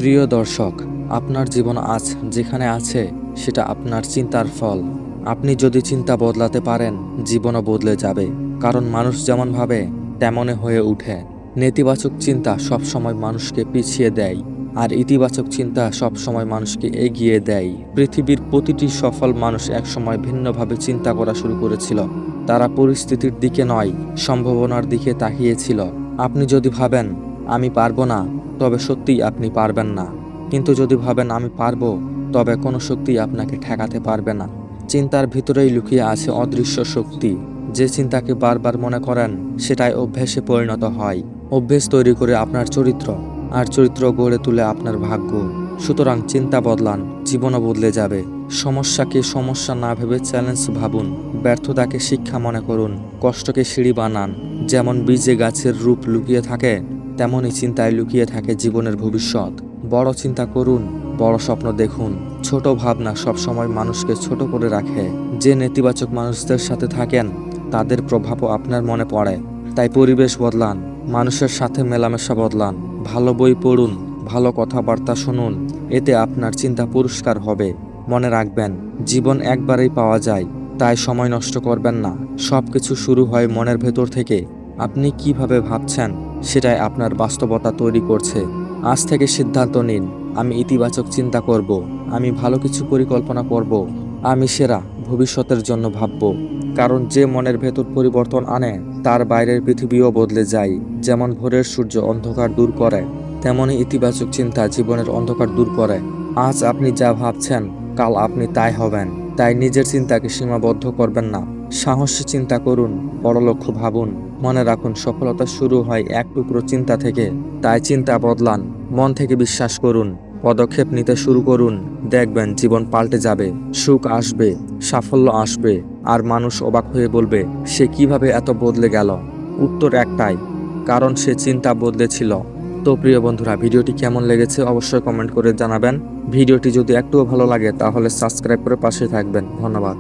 প্রিয় দর্শক, আপনার জীবন আজ যেখানে আছে সেটা আপনার চিন্তার ফল। আপনি যদি চিন্তা বদলাতে পারেন, জীবনও বদলে যাবে। কারণ মানুষ যেমন ভাবে তেমনই হয়ে ওঠে। নেতিবাচক চিন্তা সবসময় মানুষকে পিছিয়ে দেয়, আর ইতিবাচক চিন্তা সবসময় মানুষকে এগিয়ে দেয়। পৃথিবীর প্রতিটি সফল মানুষ একসময় ভিন্নভাবে চিন্তা করা শুরু করেছিল। তারা পরিস্থিতির দিকে নয়, সম্ভাবনার দিকে তাকিয়েছিল। আপনি যদি ভাবেন আমি পারবো না, তবে সত্যিই আপনি পারবেন না। কিন্তু যদি ভাবেন আমি পারবো, তবে কোনো শক্তি আপনাকে ঠেকাতে পারবে না। চিন্তার ভিতরেই লুকিয়ে আছে অদৃশ্য শক্তি। যে চিন্তাকে বারবার মনে করেন, সেটাই অভ্যাসে পরিণত হয়। অভ্যেস তৈরি করে আপনার চরিত্র, আর চরিত্র গড়ে তুলে আপনার ভাগ্য। সুতরাং চিন্তা বদলান, জীবনও বদলে যাবে। সমস্যাকে সমস্যা না ভেবে চ্যালেঞ্জ ভাবুন। ব্যর্থতাকে শিক্ষা মনে করুন, কষ্টকে সিঁড়ি বানান। যেমন বীজে গাছের রূপ লুকিয়ে থাকে, তেমনই চিন্তায় লুকিয়ে থাকে জীবনের ভবিষ্যৎ। বড় চিন্তা করুন, বড় স্বপ্ন দেখুন। ছোট ভাবনা সবসময় মানুষকে ছোট করে রাখে। যে নেতিবাচক মানুষদের সাথে থাকেন, তাদের প্রভাবও আপনার মনে পড়ে। তাই পরিবেশ বদলান, মানুষের সাথে মেলামেশা বদলান। ভালো বই পড়ুন, ভালো কথাবার্তা শুনুন। এতে আপনার চিন্তা পরিষ্কার হবে। মনে রাখবেন, জীবন একবারেই পাওয়া যায়, তাই সময় নষ্ট করবেন না। সবকিছু শুরু হয় মনের ভেতর থেকে। আপনি কিভাবে ভাবছেন, সেটাই আপনার বাস্তবতা তৈরি করছে। আজ থেকে সিদ্ধান্ত নিন, আমি ইতিবাচক চিন্তা করব, আমি ভালো কিছু পরিকল্পনা করব, আমি সেরা ভবিষ্যতের জন্য ভাবব। কারণ যে মনের ভেতর পরিবর্তন আনে, তার বাইরের পৃথিবীও বদলে যায়। যেমন ভোরের সূর্য অন্ধকার দূর করে, তেমনই ইতিবাচক চিন্তা জীবনের অন্ধকার দূর করে। আজ আপনি যা ভাবছেন, কাল আপনি তাই হবেন। তাই নিজের চিন্তাকে সীমাবদ্ধ করবেন না। সাহসী চিন্তা করুন, বড় লক্ষ্য ভাবুন। মনে রাখুন, সফলতা শুরু হয় এক টুকরো চিন্তা থেকে। তাই চিন্তা বদলান, মন থেকে বিশ্বাস করুন, পদক্ষেপ নিতে শুরু করুন। দেখবেন জীবন পাল্টে যাবে, সুখ আসবে, সাফল্য আসবে, আর মানুষ অবাক হয়ে বলবে সে কিভাবে এত বদলে গেল। উত্তর একটাই, কারণ সে চিন্তা বদলেছিল। তো প্রিয় বন্ধুরা, ভিডিওটি কেমন লেগেছে অবশ্যই কমেন্ট করে জানাবেন। ভিডিওটি যদি একটুও ভালো লাগে তাহলে সাবস্ক্রাইব করে পাশে থাকবেন। ধন্যবাদ।